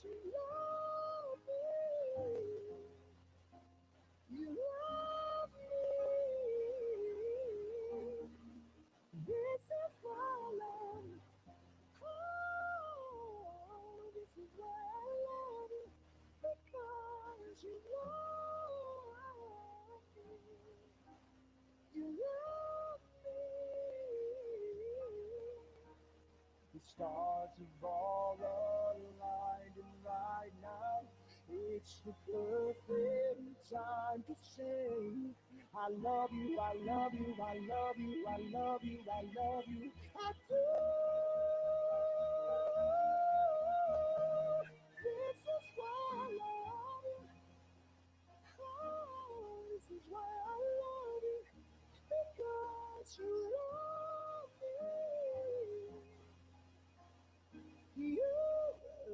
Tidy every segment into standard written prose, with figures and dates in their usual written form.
you love me. You love me. This is why I love you. Oh, this is why I love you. Because you love me. You love me. The stars have all aligned, and right now it's the perfect time to say, I love you, I love you, I love you, I love you, I love you. I do. This is why I love you. Oh, this is why I love you. Because you love me. You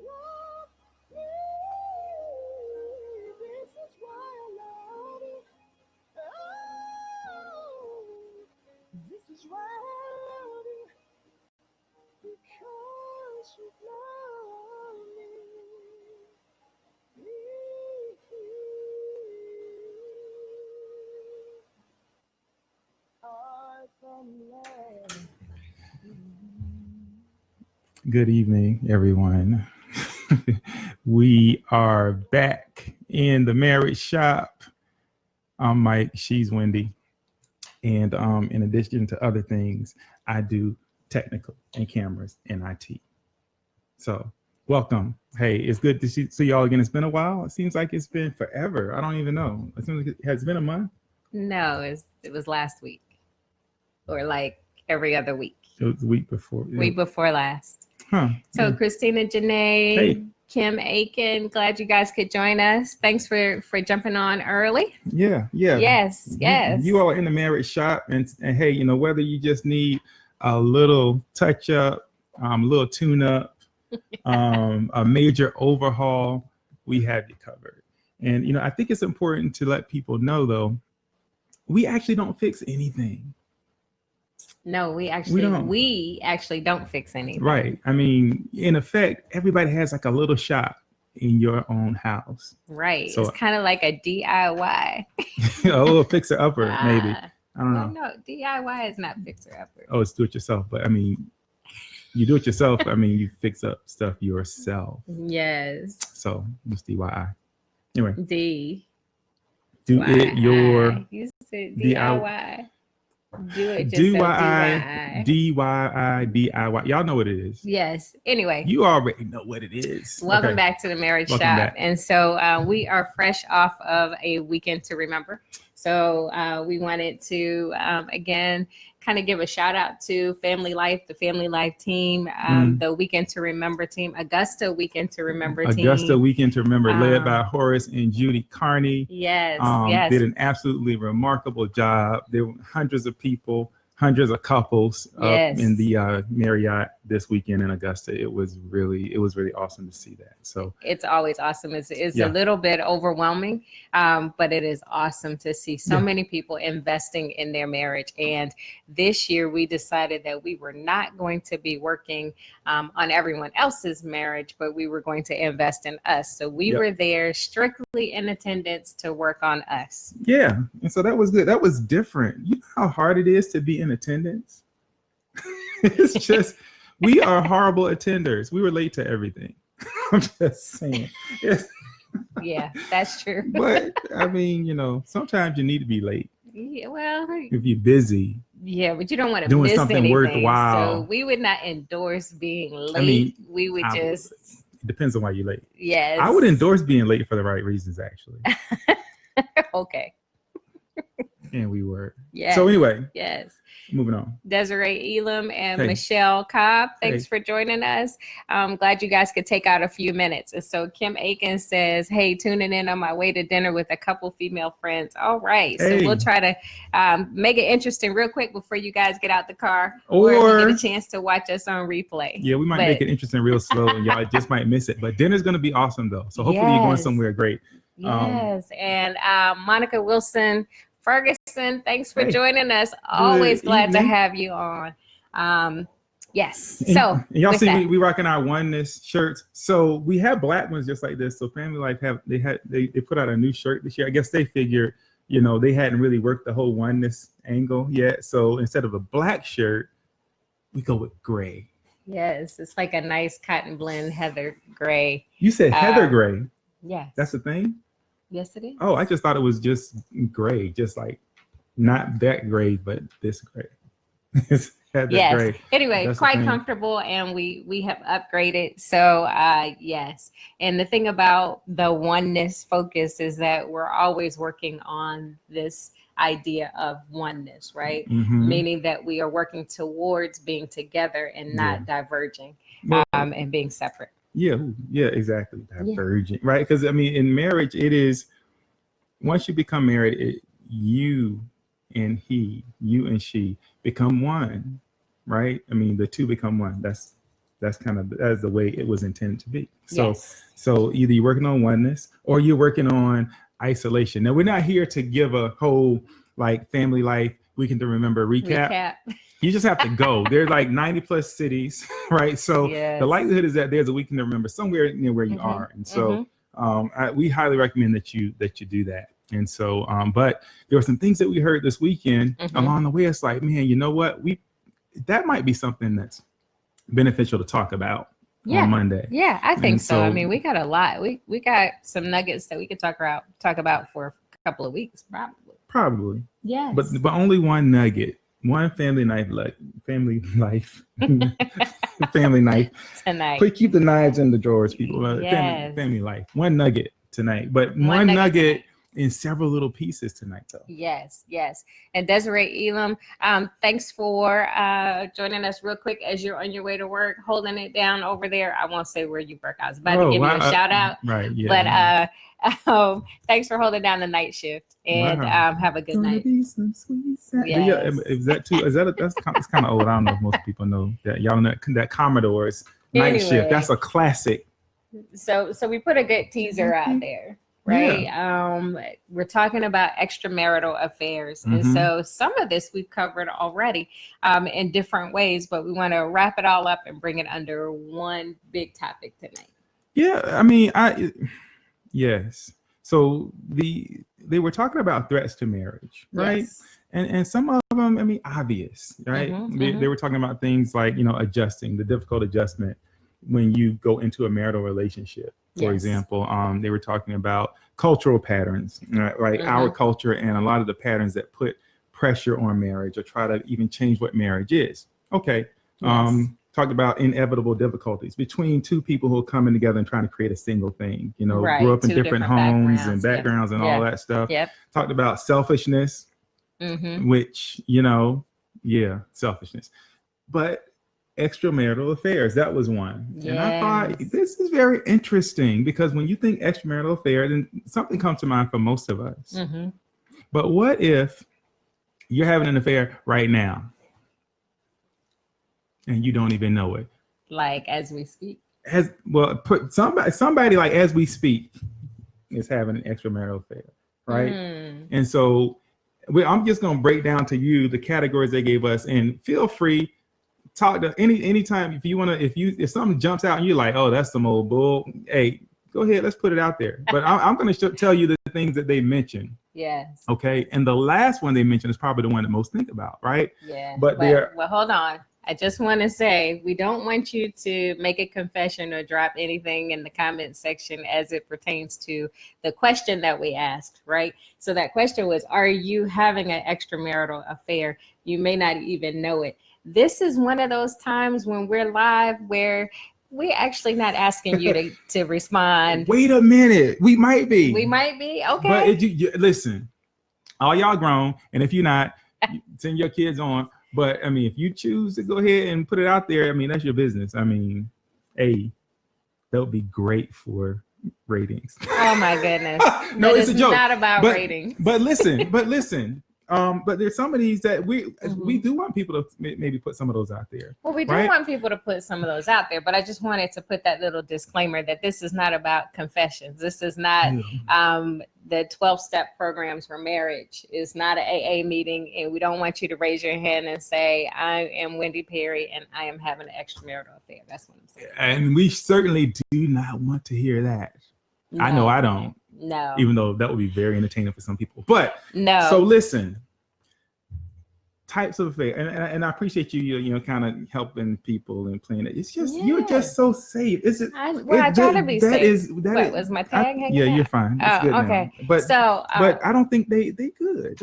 love me. This is why I love you. Oh, this is why I love you. Because you love me. I found love. Good evening, everyone. We are back in the marriage shop. I'm Mike, she's Wendy. And in addition to other things, I do technical and cameras and IT. So welcome. Hey, it's good to see y'all again. It's been a while. It seems like it's been forever. I don't even know. It seems like it has been a month. No, it was last week, or like every other week. It was the week before. Week before last. Huh. So Christina, Janae, Hey. Kim Aiken, glad you guys could join us. Thanks for jumping on early. Yeah. Yes. You all are in the marriage shop, and hey, you know, whether you just need a little touch up, a little tune up, a major overhaul, we have you covered. And you know, I think it's important to let people know, though, we actually don't fix anything. No, we actually don't fix anything. Right. I mean, in effect, everybody has like a little shop in your own house. Right. So, it's kind of like a DIY. A little fixer upper, maybe. I don't know. No, DIY is not fixer upper. Oh, it's do it yourself. But I mean, you do it yourself. I mean, you fix up stuff yourself. Yes. So it's DIY. Anyway. Do it your You said DIY. Do it just DIY. Y'all know what it is. Yes. Anyway. You already know what it is. Welcome back to the marriage shop. Back. And so we are fresh off of a weekend to remember. So we wanted to, again, kind of give a shout out to Family Life, the Family Life team, the Weekend to Remember team, Augusta Weekend to Remember team. Augusta Weekend to Remember, led by Horace and Judy Carney. Yes. Did an absolutely remarkable job. There were hundreds of people, hundreds of couples up in the Marriott this weekend in Augusta. It was really awesome to see that. So it's always awesome. It's a little bit overwhelming, but it is awesome to see so many people investing in their marriage. And this year we decided that we were not going to be working on everyone else's marriage, but we were going to invest in us. So we were there strictly in attendance to work on us. Yeah. And so that was good. That was different. You know how hard it is to be in attendance? It's just, we are horrible attenders. We were late to everything. I'm just saying. Yeah, that's true. But I mean, you know, sometimes you need to be late. Yeah, well, if you're busy. Yeah, but you don't want to doing miss something anything. Worthwhile. So we would not endorse being late. I mean, we would just. It depends on why you're late. Yes. I would endorse being late for the right reasons, actually. Okay. And we were. Yes. So anyway. Yes. Moving on. Desiree Elam and Michelle Cobb, thanks for joining us. I'm glad you guys could take out a few minutes. And so Kim Aiken says, hey, tuning in on my way to dinner with a couple female friends. All right. So we'll try to make it interesting real quick before you guys get out the car or you get a chance to watch us on replay. Yeah, we might make it interesting real slow and y'all just might miss it. But dinner's going to be awesome, though. So hopefully you're going somewhere great. Yes. And Monica Wilson Ferguson, thanks for joining us. Always glad to have you on. Yes. And, So and y'all with see that, we rocking our oneness shirts. So we have black ones just like this. So Family Life they put out a new shirt this year. I guess they figured, they hadn't really worked the whole oneness angle yet. So instead of a black shirt, we go with gray. yes, it's like a nice cotton blend heather gray. You said heather gray. Yes. That's the thing? Yes, it is. Oh, I just thought it was just gray, just like not that gray, but this gray. It's heather gray. Anyway, That's quite comfortable, and we have upgraded. So yes. And the thing about the oneness focus is that we're always working on this idea of oneness, right? Mm-hmm. Meaning that we are working towards being together and not diverging, and being separate. Yeah, exactly. Divergent, right? Because I mean, in marriage, it is once you become married, you and you and she become one, right? I mean, the two become one. That's the way it was intended to be. So, so either you're working on oneness or you're working on isolation. Now, we're not here to give a whole like Family Life Weekend to Remember recap. You just have to go. There's like 90 plus cities, right? So the likelihood is that there's a Weekend to Remember somewhere near where you are, and so we highly recommend that you do that. And so, but there were some things that we heard this weekend along the way. It's like, man, you know what? That might be something that's beneficial to talk about on Monday. Yeah, I think so. I mean, we got a lot. We got some nuggets that we could talk about for a couple of weeks, probably. Probably. Yes. But only one nugget. One family life family knife tonight. Please keep the knives in the drawers, people. Family life. One nugget tonight, but one nugget in several little pieces tonight, though. Yes. And Desiree Elam, thanks for joining us real quick as you're on your way to work, holding it down over there. I won't say where you work. I was about to give you a shout out. Right. Yeah. But thanks for holding down the night shift, and have a good night. Is that too? It's kind of old. I don't know if most people know that. Y'all know that Commodore's night shift. That's a classic. So we put a good teaser out there. Right. Yeah. We're talking about extramarital affairs. And so some of this we've covered already in different ways, but we want to wrap it all up and bring it under one big topic tonight. Yeah. I mean, yes. So they were talking about threats to marriage, right? Yes. And some of them, I mean, obvious, right? They were talking about things like, adjusting, the difficult adjustment when you go into a marital relationship. For example, they were talking about cultural patterns, right? Our culture and a lot of the patterns that put pressure on marriage or try to even change what marriage is. Okay. Talked about inevitable difficulties between two people who are coming together and trying to create a single thing, grew up in different homes and backgrounds and all that stuff. Talked about selfishness, which, selfishness. But extramarital affairs, that was one. Yes. And I thought this is very interesting because when you think extramarital affair, then something comes to mind for most of us. But what if you're having an affair right now and you don't even know it? Like as we speak? Put somebody like as we speak is having an extramarital affair, right? And so I'm just going to break down to you the categories they gave us, and feel free. Talk to anytime if you want to, if something jumps out and you're like, oh, that's some old bull. Hey, go ahead, let's put it out there. But I'm going to tell you the things that they mentioned. Yes. Okay. And the last one they mentioned is probably the one that most think about, right? Yeah. But hold on. I just want to say we don't want you to make a confession or drop anything in the comment section as it pertains to the question that we asked, right? So that question was, are you having an extramarital affair? You may not even know it. This is one of those times when we're live where we're actually not asking you to respond. Wait a minute. We might be. Okay. But listen, all y'all grown. And if you're not, send your kids on. But I mean, if you choose to go ahead and put it out there, I mean, that's your business. I mean, hey, that would be great for ratings. Oh my goodness. No, it's a joke. Not about ratings. But listen, But there's some of these that we do want people to maybe put some of those out there. Well, we do want people to put some of those out there, but I just wanted to put that little disclaimer that this is not about confessions. This is not the 12-step programs for marriage. It's not an AA meeting, and we don't want you to raise your hand and say, I am Wendy Perry and I am having an extramarital affair. That's what I'm saying. And we certainly do not want to hear that. No, I know I don't. No. Even though that would be very entertaining for some people. But no. So listen, types of affair, and I appreciate you kind of helping people and playing it. It's just you're just so safe. Is it? I try to be safe. Was my tag hanging? Yeah, you're fine. It's good okay. Now. But I don't think they good.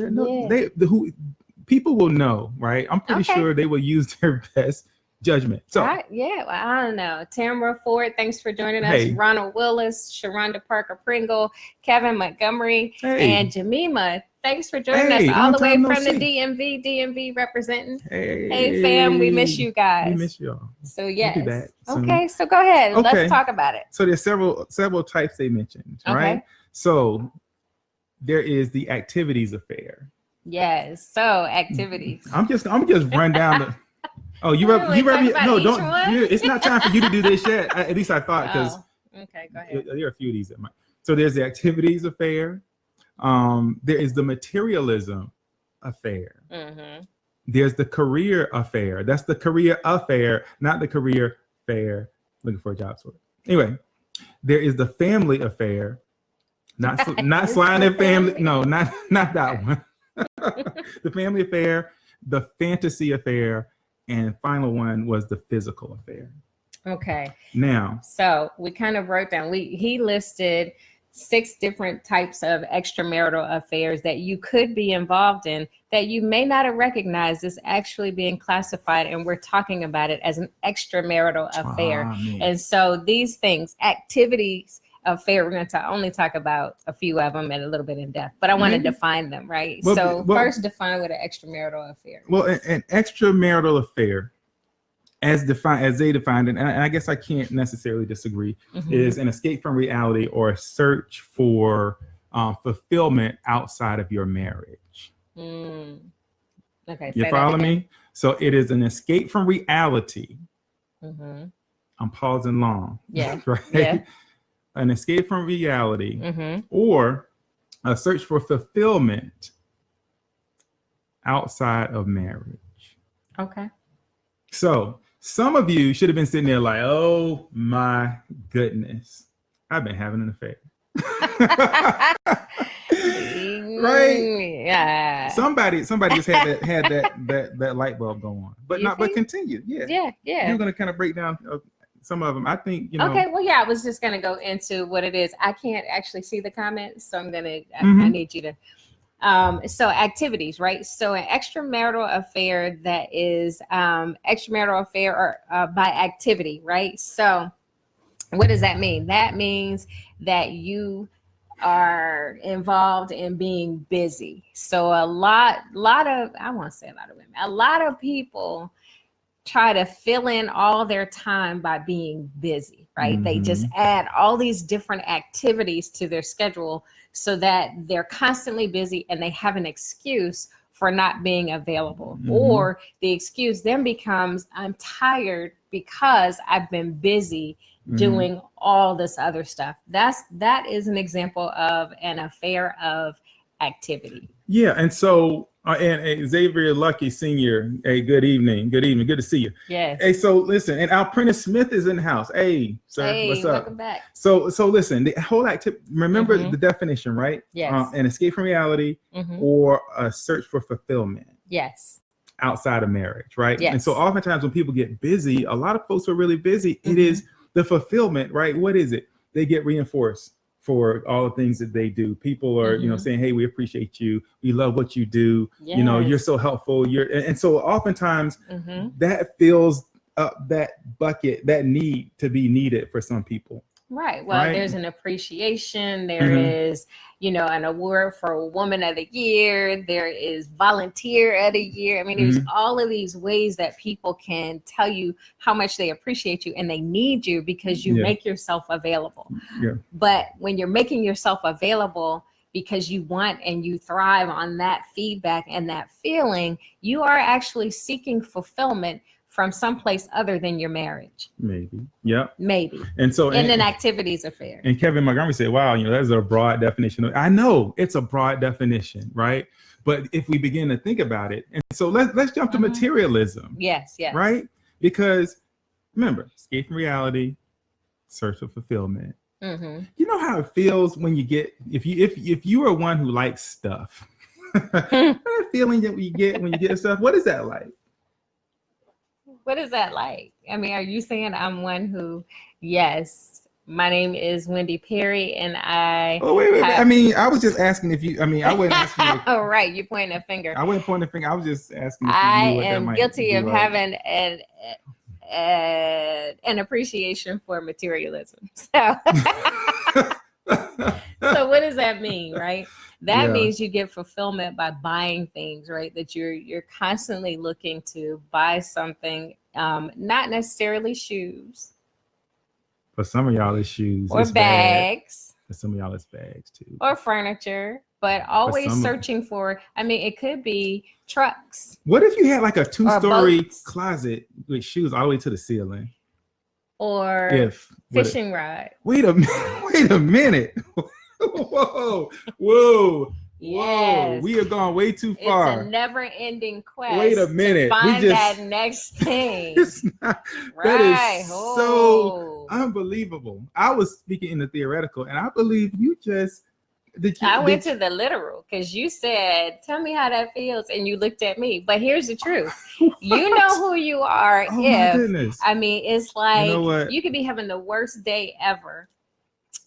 People will know, right? I'm pretty sure they will use their best judgment. So I don't know. Tamara Ford, thanks for joining us. Ronald Willis, Sharonda Parker Pringle, Kevin Montgomery, and Jemima. Thanks for joining us all the way from the DMV representing. Hey fam, we miss you guys. We miss y'all. So yes. Okay, so go ahead. Okay. Let's talk about it. So there's several types they mentioned, right? So there is the activities affair. Yes. So activities. I'm just run down the. Oh, you ready? No, don't. It's not time for you to do this yet. At least I thought, because. Okay, go ahead. There are a few of these that might. So there's the activities affair. There is the materialism affair. Mm-hmm. There's the career affair. That's the career affair, not the career fair. Looking for a job sort of. Anyway, there is the family affair. Not sliding in family. No, not that one. The family affair, the fantasy affair, and final one was the physical affair. Okay. Now, so we kind of wrote down. He listed 6 different types of extramarital affairs that you could be involved in that you may not have recognized as actually being classified, and we're talking about it as an extramarital affair. And so these things, activities affair, we're going to only talk about a few of them and a little bit in depth, but I want to define them, right? First define what an extramarital affair is. Well, an extramarital affair, as they defined it, and I guess I can't necessarily disagree, is an escape from reality or a search for fulfillment outside of your marriage. Okay, you follow me? So it is an escape from reality. I'm pausing long. Yeah. Right? Yeah. An escape from reality or a search for fulfillment outside of marriage. Okay. So some of you should have been sitting there like, oh my goodness, I've been having an affair. Right? Yeah. Somebody just had that light bulb go on. But continue. Yeah. You're gonna kind of break down some of them. I think, Okay, well, I was just gonna go into what it is. I can't actually see the comments, so I need you to. So activities, right? So an extramarital affair that is extramarital affair or by activity, right? So what does that mean? That means that you are involved in being busy. So a lot of, I won't say a lot of women, a lot of people try to fill in all their time by being busy, right? They just add all these different activities to their schedule so that they're constantly busy and they have an excuse for not being available. Or the excuse then becomes, I'm tired because I've been busy doing all this other stuff. That is an example of an affair of activity. Yeah, and so and Xavier Lucky Sr., hey, good evening, good to see you. Yes. Hey, so listen, and Alprentice Smith is in the house. Hey, sir, what's up? Welcome back. So listen, the whole activity, remember the definition, right? Yes. An escape from reality or a search for fulfillment. Yes. Outside of marriage, right? Yes. And so oftentimes when people get busy, a lot of folks are really busy. It is the fulfillment, right? What is it? They get reinforced for all the things that they do. People are, saying, hey, we appreciate you. We love what you do. Yes. You're so helpful. And so oftentimes that fills up that bucket, that need to be needed for some people. Right. Well, there's an appreciation. There is, an award for Woman of the Year. There is Volunteer of the Year. I mean, there's all of these ways that people can tell you how much they appreciate you and they need you because you make yourself available. Yeah. But when you're making yourself available, because you want and you thrive on that feedback and that feeling, you are actually seeking fulfillment from someplace other than your marriage. Maybe. Yep. Maybe. And so in an activities affair. And Kevin Montgomery said, wow, that's a broad definition. I know it's a broad definition, right? But if we begin to think about it, and so let's jump to materialism. Yes. Right? Because remember, escape from reality, search for fulfillment. You know how it feels when you get, if you are one who likes stuff, that feeling that you get when you get stuff, what is that like? What is that like? I mean, are you saying I'm one who, yes, my name is Wendy Perry and I... Oh, wait. I mean, I was just asking if you, I wasn't asking you. Oh, right. You're pointing a finger. I wasn't pointing a finger. I was just asking if I you knew what that am might guilty be of like. having an appreciation for materialism. So, so what does that mean, right? That means you get fulfillment by buying things, right? That you're constantly looking to buy something, not necessarily shoes. For some of y'all, it's shoes or bags. For some of y'all, it's bags too. Or furniture, but always searching for, I mean, it could be trucks. What if you had like a 2-story closet with shoes all the way to the ceiling? Or fishing rod. Wait a minute. Whoa. Yes. We have gone way too far. It's a never-ending quest. Wait a minute. To find that next thing. Right. That is so unbelievable. I was speaking in the theoretical, and I believe you just... I went to the literal because you said, tell me how that feels. And you looked at me. But here's the truth. You know who you are. My goodness. I mean, it's like you could be having the worst day ever.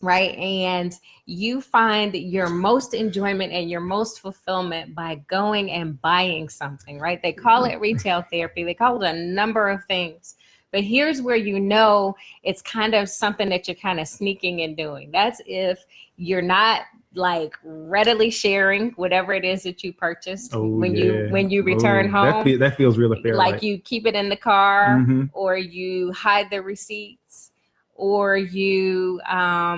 Right. And you find your most enjoyment and your most fulfillment by going and buying something. Right. They call it retail therapy. They call it a number of things. But here's where it's kind of something that you're kind of sneaking and doing. That's if you're not like readily sharing whatever it is that you purchased when you return home. That feels really fair. Like you keep it in the car or you hide the receipts or you I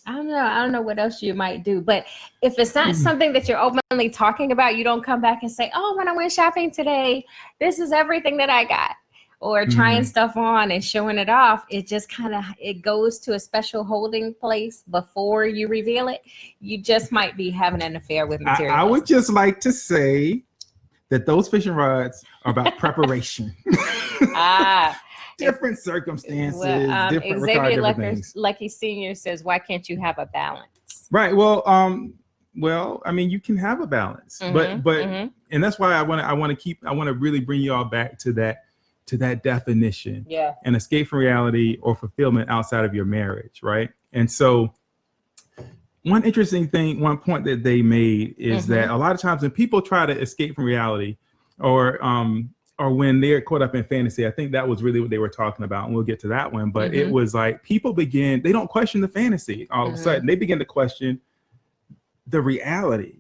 don't know what else you might do. But if it's not something that you're openly talking about, you don't come back and say, oh, when I went shopping today, this is everything that I got. Or trying stuff on and showing it off, it just it goes to a special holding place before you reveal it. You just might be having an affair with material. I would just like to say that those fishing rods are about preparation. Different circumstances, different Xavier things. Lucky Senior says, why can't you have a balance? Right. Well, I mean, you can have a balance, but and that's why I want to really bring you all back to that definition. Yeah. And escape from reality or fulfillment outside of your marriage, right? And so one point that they made is that a lot of times when people try to escape from reality or when they're caught up in fantasy, I think that was really what they were talking about. And we'll get to that one. But it was like people they don't question the fantasy all of a sudden. They begin to question the reality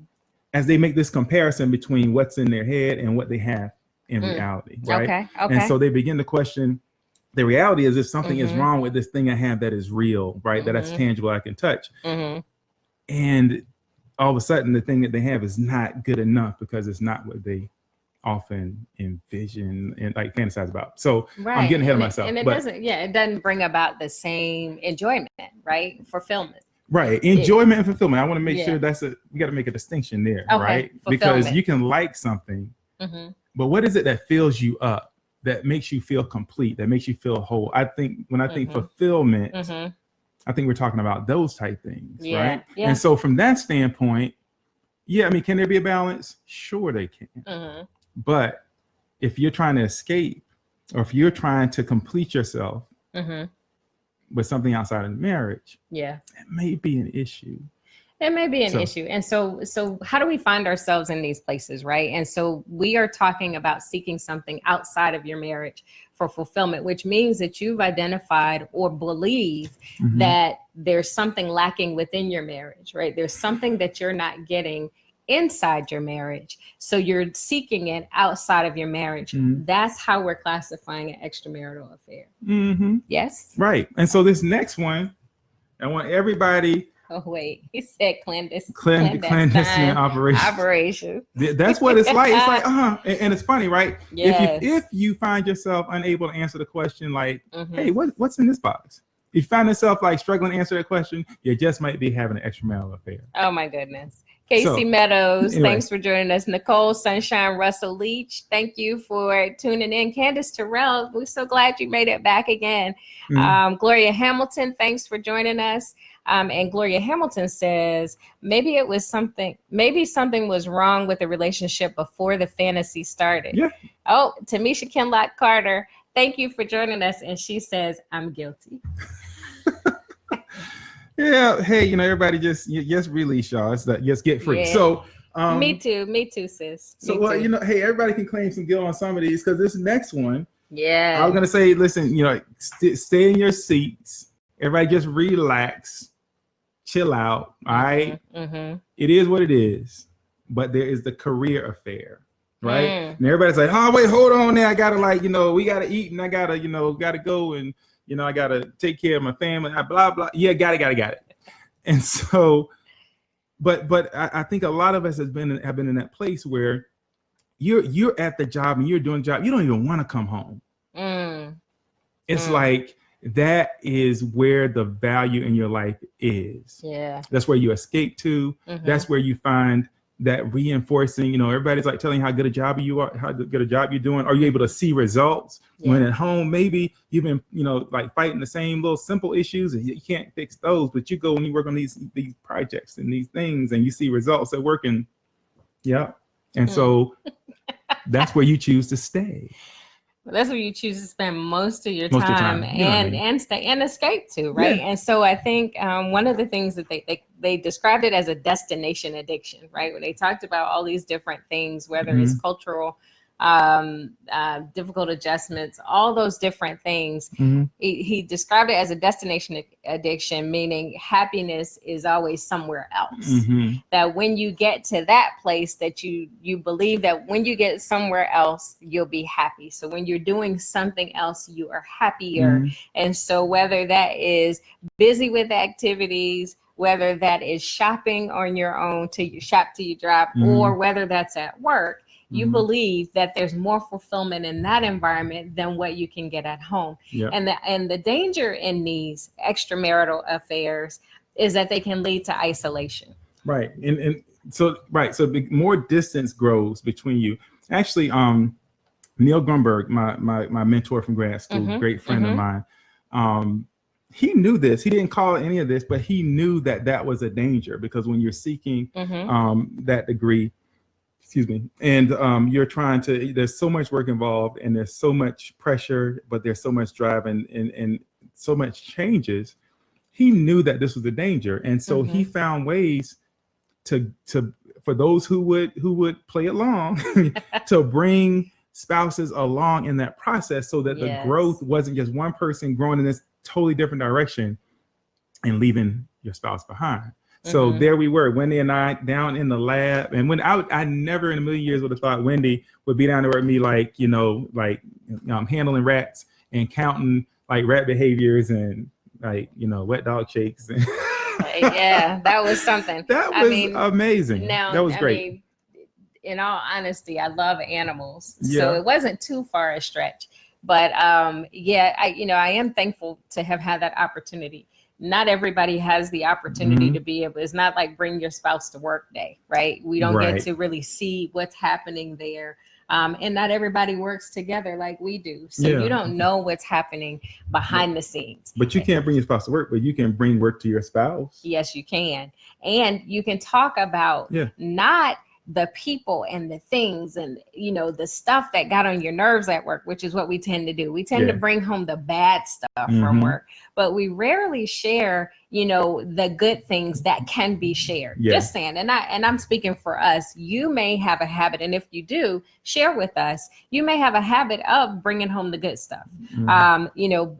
as they make this comparison between what's in their head and what they have in reality, right? Okay. And so they begin to question the reality is if something is wrong with this thing I have that is real, right? That's tangible, I can touch. And all of a sudden the thing that they have is not good enough because it's not what they often envision and like fantasize about. So I'm getting ahead of myself. And it doesn't bring about the same enjoyment, right? Fulfillment. Right. Enjoyment and fulfillment. I want to make sure we got to make a distinction there, right? Because you can like something, but what is it that fills you up, that makes you feel complete, that makes you feel whole? I think when I think fulfillment, I think we're talking about those type things, right? Yeah. And so from that standpoint, I mean, can there be a balance? Sure they can. But if you're trying to escape or if you're trying to complete yourself with something outside of marriage, it may be an issue. It may be an issue. And so how do we find ourselves in these places, right? And so we are talking about seeking something outside of your marriage for fulfillment, which means that you've identified or believe that there's something lacking within your marriage, right? There's something that you're not getting inside your marriage. So you're seeking it outside of your marriage. That's how we're classifying an extramarital affair. Yes? Right. And so this next one, I want everybody Oh wait, he said clandestine operation. That's what it's like. It's like, and it's funny, right? Yes. If you find yourself unable to answer the question, like, Mm-hmm. hey, what's in this box? If you find yourself like struggling to answer that question, you just might be having an extramarital affair. Oh my goodness. Casey Meadows, anyway. Thanks for joining us. Nicole Sunshine Russell Leach, thank you for tuning in. Candace Terrell, we're so glad you made it back again. Mm-hmm. Gloria Hamilton, thanks for joining us. And Gloria Hamilton says, maybe something was wrong with the relationship before the fantasy started. Yeah. Oh, Tamisha Kinlock Carter, thank you for joining us. And she says, I'm guilty. Yeah. Hey, everybody just release y'all. It's that just get free. Yeah. So me too, sis. So hey, everybody can claim some guilt on some of these, because this next one, yeah, I was gonna say, listen, stay in your seats. Everybody just relax, chill out. All right. Mm-hmm. It is what it is, but there is the career affair, right? And everybody's like, oh wait, hold on there. I gotta we gotta eat, and I gotta go, and I gotta take care of my family. Blah blah. Yeah, got it. And so, but I think a lot of us have been in that place where you're at the job and you're doing the job. You don't even want to come home. It's like that is where the value in your life is. Yeah, that's where you escape to. That's where you find that reinforcing. Everybody's like telling you how good a job you are, how good a job you're doing. Are you able to see results? When at home, maybe you've been like fighting the same little simple issues, and you can't fix those, but you go and you work on these projects and these things, and you see results that working. Yeah. And so that's where you choose to stay. That's where you choose to spend most of your time. And stay and escape to, right? Yeah. And so I think one of the things that they described it as a destination addiction, right? When they talked about all these different things, whether it's cultural, difficult adjustments, all those different things. He described it as a destination addiction, meaning happiness is always somewhere else. That when you get to that place, that you believe that when you get somewhere else, you'll be happy. So when you're doing something else, you are happier. And so whether that is busy with activities, whether that is shopping on your own till you shop till you drop, or whether that's at work, you believe that there's more fulfillment in that environment than what you can get at home. Yep. And the danger in these extramarital affairs is that they can lead to isolation. Right. And so more distance grows between you. Actually, Neil Grunberg, my mentor from grad school, great friend of mine, he knew this. He didn't call any of this, but he knew that was a danger, because when you're seeking that degree, and you're trying to, there's so much work involved, and there's so much pressure, but there's so much drive and so much changes. He knew that this was a danger. And so he found ways to for those who would play along to bring spouses along in that process, so that the growth wasn't just one person growing in this totally different direction and leaving your spouse behind. So there we were, Wendy and I, down in the lab. And when I never in a million years would have thought Wendy would be down there with me, handling rats and counting like rat behaviors and wet dog shakes. Yeah, that was something. That was amazing. That was great. In all honesty, I love animals, so it wasn't too far a stretch. But I am thankful to have had that opportunity. Not everybody has the opportunity to be able. It's not like bring your spouse to work day, right? We don't get to really see what's happening there. And not everybody works together like we do. So you don't know what's happening behind the scenes. But you can't bring your spouse to work, but you can bring work to your spouse. Yes, you can. And you can talk about not the people and the things and, the stuff that got on your nerves at work, which is what we tend to do. We tend to bring home the bad stuff from work, but we rarely share, the good things that can be shared. Just saying. And I'm speaking for us. You may have a habit, and if you do, share with us. You may have a habit of bringing home the good stuff, and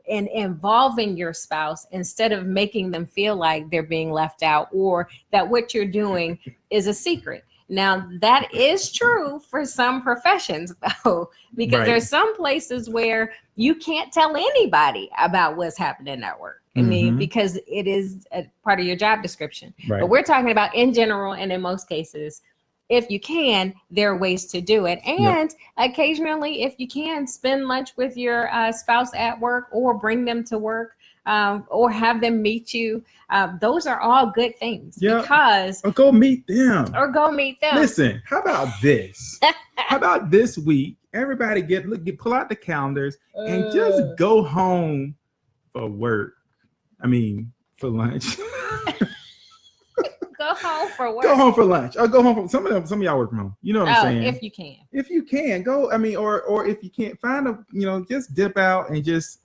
involving your spouse instead of making them feel like they're being left out or that what you're doing is a secret. Now, that is true for some professions, though, because there's some places where you can't tell anybody about what's happening at work. I mean, because it is a part of your job description. Right. But we're talking about in general, and in most cases, if you can, there are ways to do it. And occasionally, if you can, spend lunch with your spouse at work, or bring them to work, or have them meet you. Those are all good things. Because or go meet them. Listen, how about this? How about this week? Everybody pull out the calendars and just go home for work. I mean, for lunch. Go home for work. Go home for lunch. Or go home for some of y'all work from home. You know what I'm saying? If you can. If you can, go. I mean, or if you can't find just dip out and just,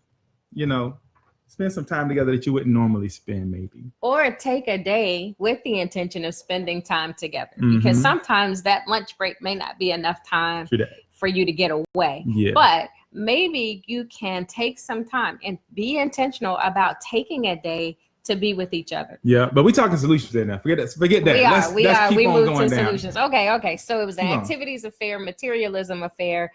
spend some time together that you wouldn't normally spend, maybe. Or take a day with the intention of spending time together. Because sometimes that lunch break may not be enough time for you to get away. Yeah. But maybe you can take some time and be intentional about taking a day to be with each other. Yeah, but we're talking solutions there now. Forget that. We moved to solutions. Okay. So it was an activities affair, materialism affair,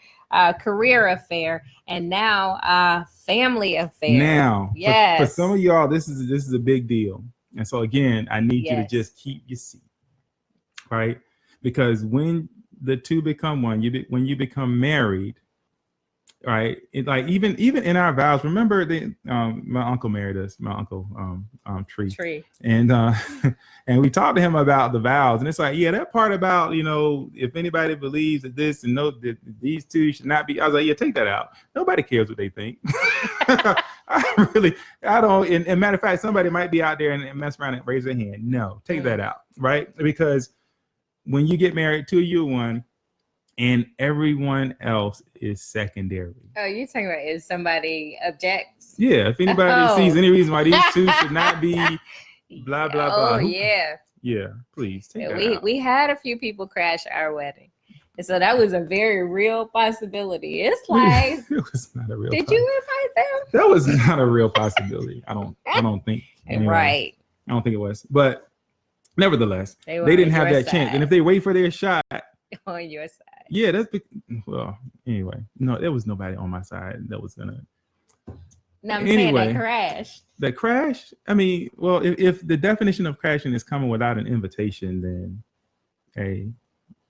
career affair, and now family affair. Now, for some of y'all, this is a big deal. And so again, I need you to just keep your seat, right? Because when the two become one, when you become married, right? Like even in our vows, remember my uncle married us, my uncle Tree. And and we talked to him about the vows, and it's like, that part about, if anybody believes that this and know that these two should not be, I was like, take that out. Nobody cares what they think. I don't. And matter of fact, somebody might be out there and mess around and raise their hand. No, take that out, right? Because when you get married, two of you are one. And everyone else is secondary. Oh, you're talking about if somebody objects? Yeah, if anybody sees any reason why these two should not be blah, blah, blah. Oh, yeah. Yeah, please take that out. We had a few people crash our wedding. And so that was a very real possibility. It's like, it was not a real did you invite them? That was not a real possibility. I don't think. Anyway. Right. I don't think it was. But nevertheless, they didn't have that chance. And if they wait for their shot. On your side. Yeah, anyway, no, there was nobody on my side that was gonna. No, I'm saying they crashed. That crash? I mean, well, if the definition of crashing is coming without an invitation, then hey,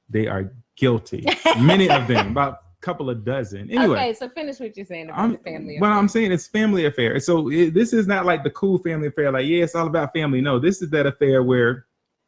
they are guilty. Many of them, about a couple of dozen. Anyway. Okay, so finish what you're saying about the family affair. Well, I'm saying it's family affair. So this is not like the cool family affair, like, it's all about family. No, this is that affair where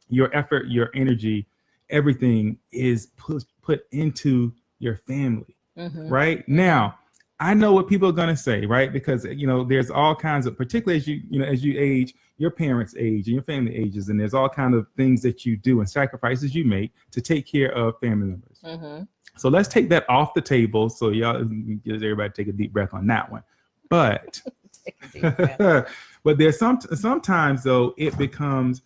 your effort, your energy, everything is put into your family, right? Now, I know what people are going to say, right? Because, there's all kinds of, particularly as you age, your parents age and your family ages, and there's all kinds of things that you do and sacrifices you make to take care of family members. So let's take that off the table. So everybody take a deep breath on that one. But, but there's sometimes though, it becomes,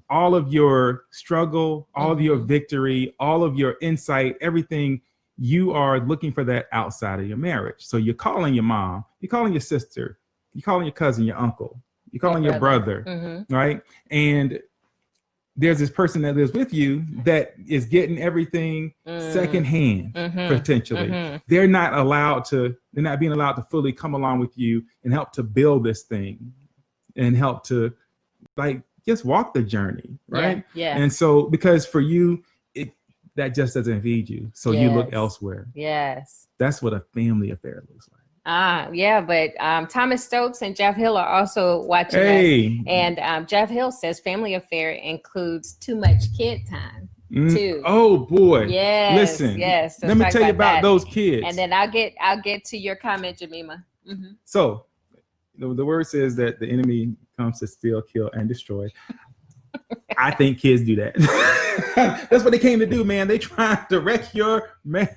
all of your struggle, all of your victory, all of your insight, everything, you are looking for that outside of your marriage. So you're calling your mom, you're calling your sister, you're calling your cousin, your uncle, you're calling your brother, right? And there's this person that lives with you that is getting everything secondhand, potentially. They're not being allowed to fully come along with you and help to build this thing and help to just walk the journry, right? Yeah. And so, because for you, that just doesn't feed you. So you look elsewhere. Yes. That's what a family affair looks like. But Thomas Stokes and Jeff Hill are also watching us. And Jeff Hill says family affair includes too much kid time too. Oh boy. Yes. Listen. Yes. So let me tell you about those kids. And then I'll get to your comment, Jemima. So the word says that the enemy comes to steal, kill, and destroy. I think kids do that. That's what they came to do, man. They trying to wreck your man.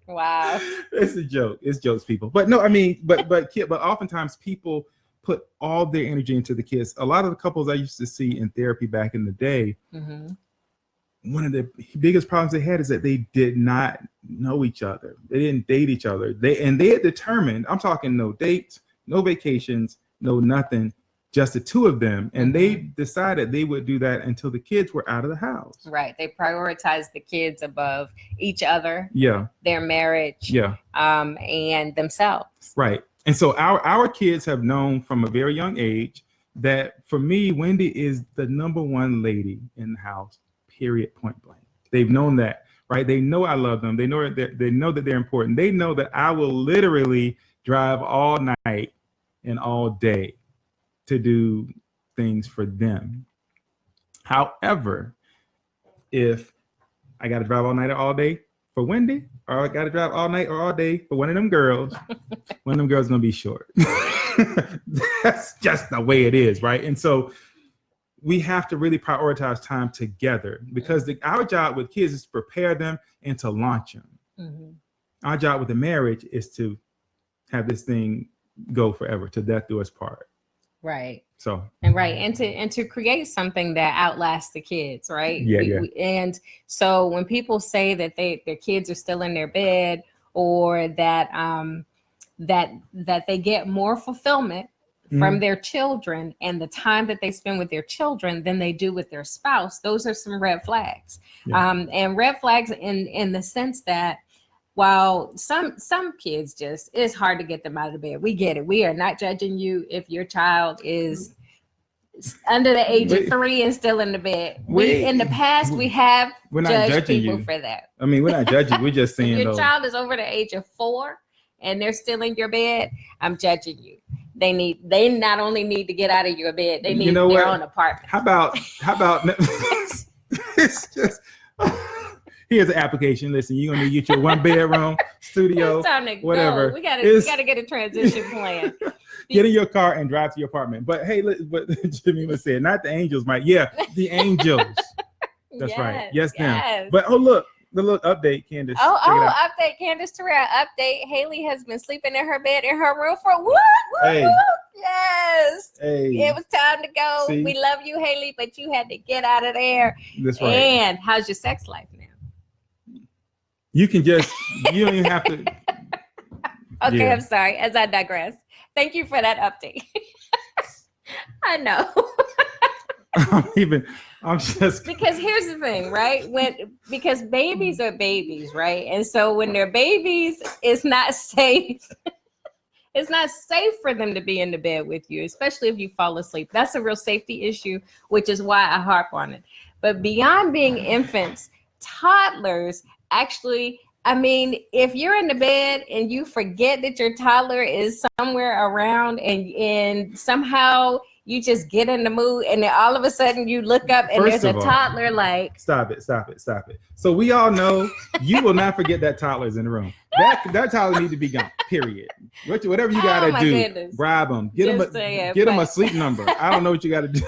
Wow. It's a joke. It's jokes, people. But no, I mean, but oftentimes people put all their energy into the kids. A lot of the couples I used to see in therapy back in the day, one of the biggest problems they had is that they did not know each other. They didn't date each other. They had determined, I'm talking no dates, no vacations, no nothing, just the two of them. And they decided they would do that until the kids were out of the house. Right. They prioritized the kids above each other. Yeah. Their marriage. Yeah. And themselves. Right. And so our kids have known from a very young age that for me, Wendy is the number one lady in the house, period, point blank. They've known that, right? They know I love them. They know that they're important. They know that I will literally drive all night and all day to do things for them. However, if I got to drive all night or all day for Wendy, or I got to drive all night or all day for one of them girls, one of them girls is going to be short. That's just the way it is, right? And so we have to really prioritize time together, because our job with kids is to prepare them and to launch them. Mm-hmm. Our job with the marriage is to have this thing go forever, to death do us part. Right. So and to create something that outlasts the kids, right? And so when people say that their kids are still in their bed, or that that they get more fulfillment from their children and the time that they spend with their children than they do with their spouse, those are some red flags. And red flags in the sense that while some kids it's hard to get them out of the bed. We get it. We are not judging you if your child is under the age of 3 and still in the bed. In the past, we have judged people for that. I mean, we're not judging. We're just saying, if your child is over the age of 4 and they're still in your bed, I'm judging you. They not only need to get out of your bed, they need their own apartment. How about it's just here's an application. Listen, you're gonna get your 1-bedroom studio, it's time to whatever. Go. We gotta get a transition plan. Get in your car and drive to your apartment. But hey, what Jemima said, not the angels, Mike. Yeah, the angels. That's right. Yes, them. But look, the little update, Candace. Update, Candace Terrell. Update. Haley has been sleeping in her bed in her room for what? Yes. Hey. It was time to go. See? We love you, Haley, but you had to get out of there. That's right. And how's your sex life now? You don't even have to. Okay, yeah. I'm sorry. As I digress. Thank you for that update. I know. I'm just because here's the thing, right? Because babies are babies, right? And so when they're babies, it's not safe. It's not safe for them to be in the bed with you, especially if you fall asleep. That's a real safety issue, which is why I harp on it. But beyond being infants, toddlers actually, I mean, if you're in the bed and you forget that your toddler is somewhere around and somehow you just get in the mood and then all of a sudden you look up and there's a toddler like... Stop it. So we all know you will not forget that toddler's in the room. That toddler needs to be gone, period. Whatever you got to do, goodness. Bribe them. Get them a sleep number. I don't know what you got to do.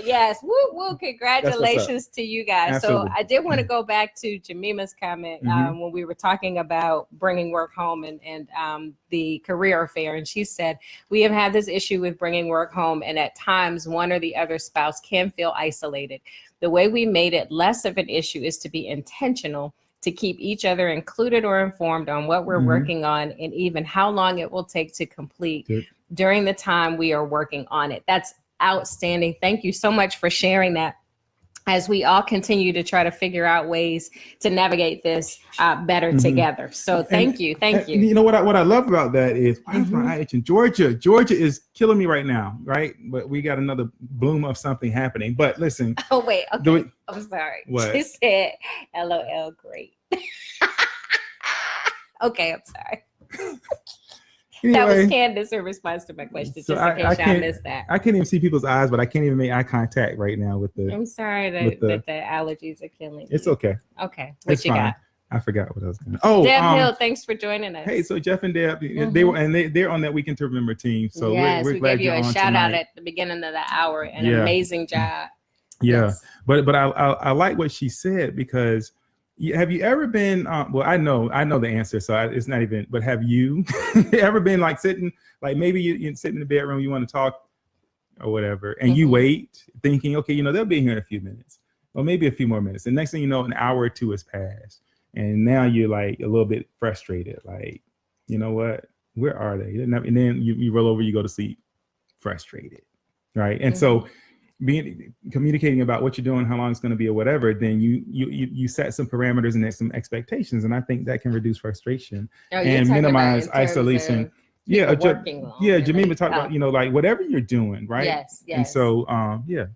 Yes, woo, congratulations to you guys. Absolutely. So I did want to go back to Jemima's comment when we were talking about bringing work home and the career affair. And she said, we have had this issue with bringing work home, and at times one or the other spouse can feel isolated. The way we made it less of an issue is to be intentional, to keep each other included or informed on what we're working on and even how long it will take to complete during the time we are working on it. That's outstanding. Thank you so much for sharing that, as we all continue to try to figure out ways to navigate this better together. So thank you. You know what I love about that is, why is my eye itching? Georgia is killing me right now, right? But we got another bloom of something happening. But listen. Oh, wait. Okay. I'm sorry. What? She said, LOL, great. Okay, I'm sorry. Anyway, that was Candace in response to my question, so just in case y'all missed that. I can't even see people's eyes, but I can't even make eye contact right now with the... I'm sorry that the allergies are killing you. It's okay. Okay, what you got? I forgot what I was going to... Deb Hill, thanks for joining us. Hey, so Jeff and Deb, they're on that Weekend to Remember team. So yes, we're glad gave you you're a on shout tonight. out at the beginning of the hour. An amazing job. Yeah, yes. but I like what she said, because have you ever been? Well, I know the answer, so it's not even. But have you ever been like sitting, like maybe you're sitting in the bedroom, you want to talk or whatever, and you wait, thinking, okay, they'll be here in a few minutes, or maybe a few more minutes. And next thing you know, an hour or two has passed, and now you're like a little bit frustrated, like, you know what? Where are they? And then you roll over, you go to sleep, frustrated, right? And so communicating about what you're doing, how long it's going to be or whatever, then you set some parameters and some expectations. And I think that can reduce frustration and minimize isolation. Yeah, working on. yeah, Jamima talked about, like whatever you're doing, right? Yes, yes. And so,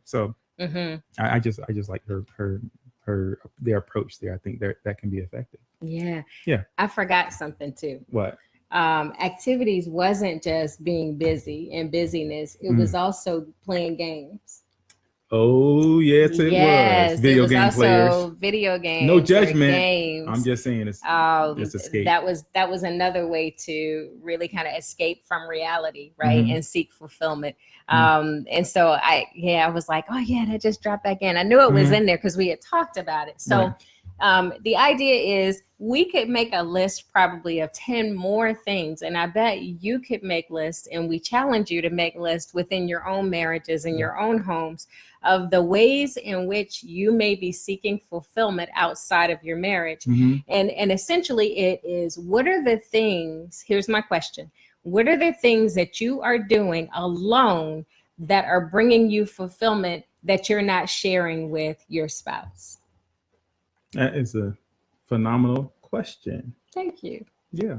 so Mm-hmm. I just like their approach there. I think that can be effective. Yeah. Yeah. I forgot something too. What? Activities wasn't just being busy and busyness. It was also playing games. Oh, yes, it was. Video it was game also players. video games. No judgment. Games. I'm just saying it's escape. That was another way to really kind of escape from reality, right? And seek fulfillment. And so I was like, oh yeah, that just dropped back in. I knew it was in there because we had talked about it. So the idea is we could make a list probably of 10 more things. And I bet you could make lists, and we challenge you to make lists within your own marriages and your own homes of the ways in which you may be seeking fulfillment outside of your marriage. And essentially it is, what are the things, here's my question, what are the things that you are doing alone that are bringing you fulfillment that you're not sharing with your spouse? That is a phenomenal question. Thank you. Yeah.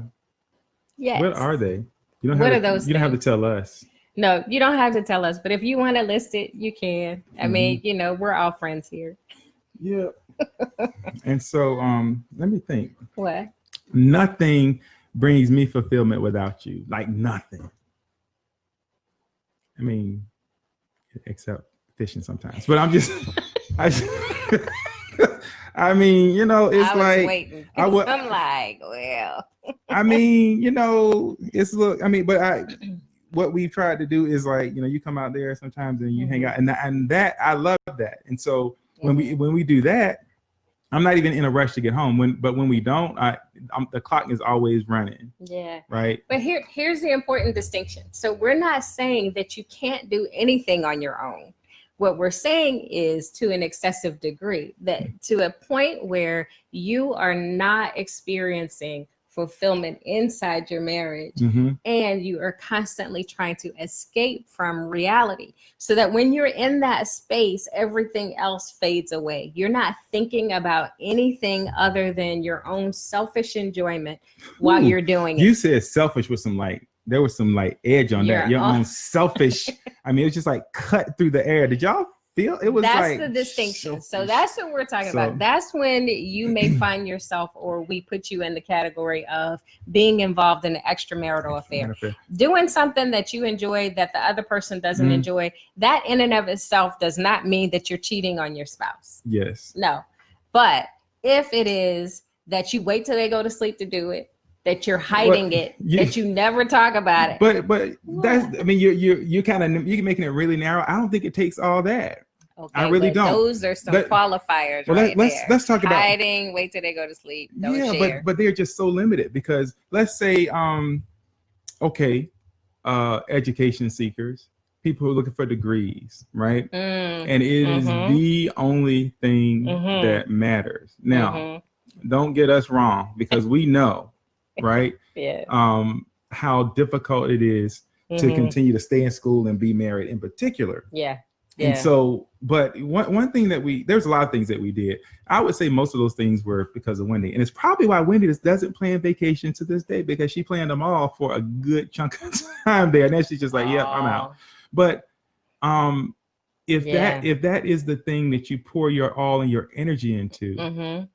Yes. What are they? What are those? You don't have to tell us. No, you don't have to tell us. But if you want to list it, you can. I mean, we're all friends here. Yeah. And so, let me think. What? Nothing brings me fulfillment without you. Like nothing. I mean, except fishing sometimes. But I'm just. I mean, it's like waiting. I'm like, well. I mean, it's what we've tried to do is like, you come out there sometimes and you hang out, and that I love that. And so when we do that, I'm not even in a rush to get home. But when we don't, the clock is always running. Yeah. Right. But here's the important distinction. So we're not saying that you can't do anything on your own. What we're saying is to an excessive degree, that to a point where you are not experiencing fulfillment inside your marriage and you are constantly trying to escape from reality, so that when you're in that space, everything else fades away. You're not thinking about anything other than your own selfish enjoyment while you're doing it. You said selfish with there was some edge on that. Your own selfish. I mean, it was just like cut through the air. Did y'all feel it was? That's the distinction. So that's what we're talking about. That's when you may find yourself, or we put you in the category of being involved in an extramarital affair. Doing something that you enjoy that the other person doesn't enjoy. That in and of itself does not mean that you're cheating on your spouse. Yes. No. But if it is that you wait till they go to sleep to do it, that you're hiding that you never talk about it. But that's, I mean, you're kind of, you're making it really narrow. I don't think it takes all that. Okay, I really don't. Those are some qualifiers. Well, let's talk about hiding, wait till they go to sleep. Don't share. but they're just so limited, because let's say, education seekers, people who are looking for degrees, right? And it is the only thing that matters. Now, don't get us wrong, because we know, right? How difficult it is to continue to stay in school and be married in particular. Yeah. And so, but one thing there's a lot of things that we did. I would say most of those things were because of Wendy. And it's probably why Wendy doesn't plan vacation to this day, because she planned them all for a good chunk of time there. And then she's just like, yep, I'm out. But if that is the thing that you pour your all and your energy into,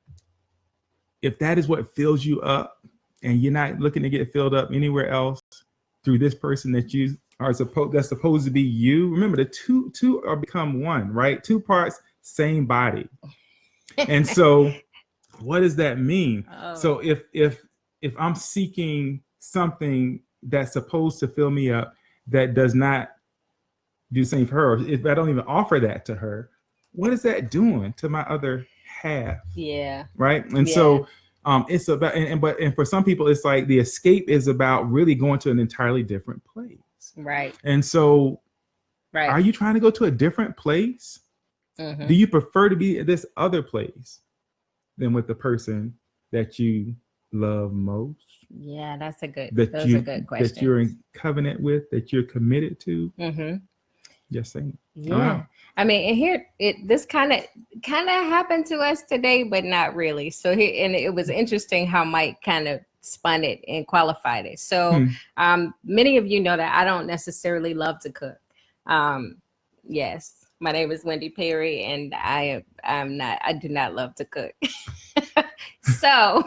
if that is what fills you up, and you're not looking to get filled up anywhere else through this person that you are supposed to be you. Remember, the two are become one, right? Two parts, same body. And so what does that mean? So if I'm seeking something that's supposed to fill me up that does not do the same for her, or if I don't even offer that to her, what is that doing to my other half? Yeah. Right. And so it's about, and for some people, it's like the escape is about really going to an entirely different place. Right. And so, are you trying to go to a different place? Do you prefer to be at this other place than with the person that you love most? Yeah, those are good questions. That you're in covenant with, that you're committed to. Just saying. Yeah. I mean, and here this kind of happened to us today, but not really. So here, and it was interesting how Mike kind of spun it and qualified it. So many of you know that I don't necessarily love to cook. Yes, my name is Wendy Perry, and I do not love to cook. So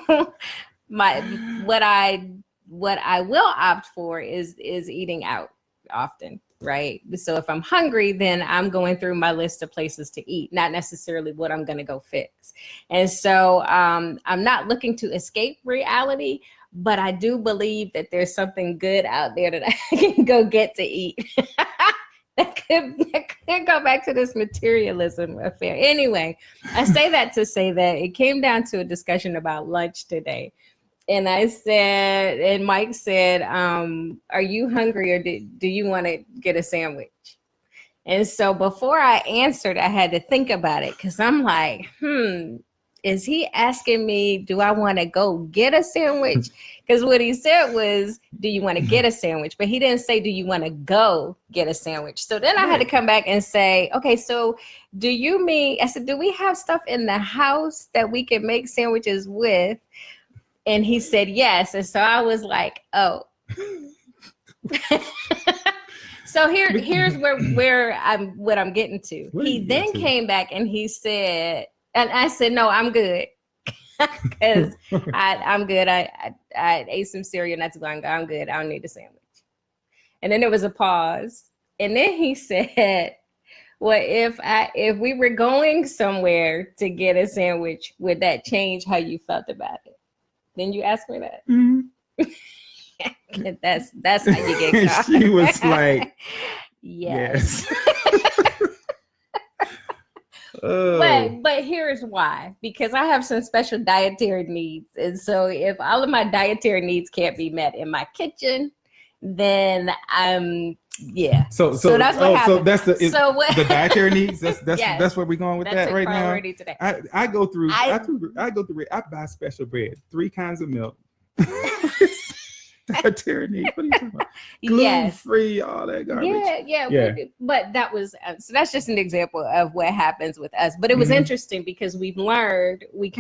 what I will opt for is eating out often, right? So if I'm hungry, then I'm going through my list of places to eat, not necessarily what I'm going to go fix. And so I'm not looking to escape reality, but I do believe that there's something good out there that I can go get to eat. That could go back to this materialism affair. Anyway, I say that to say that it came down to a discussion about lunch today. And I said, and Mike said, are you hungry, or do you want to get a sandwich? And so before I answered, I had to think about it, because I'm like, is he asking me, do I want to go get a sandwich? Because what he said was, do you want to get a sandwich? But he didn't say, do you want to go get a sandwich? So then I had to come back and say, okay, so do you mean, I said, do we have stuff in the house that we can make sandwiches with? And he said, yes. And so I was like, oh. So here's what I'm getting to. He then came back and he said, and I said, no, I'm good. Because I'm good. I ate some cereal not too long ago. I'm good. I don't need a sandwich. And then there was a pause. And then he said, well, if we were going somewhere to get a sandwich, would that change how you felt about it? Then you asked me that. That's how you get caught. She was like, yes. But here's why. Because I have some special dietary needs. And so if all of my dietary needs can't be met in my kitchen, then So that's what happened. So that's the dietary needs. That's where we're going with that right now. Today. I go through. I buy special bread, 3 kinds of milk. Dietary needs. What are you talking about? Gluten-free, all that garbage. Yeah. But that was so. That's just an example of what happens with us. But it was interesting because we've learned we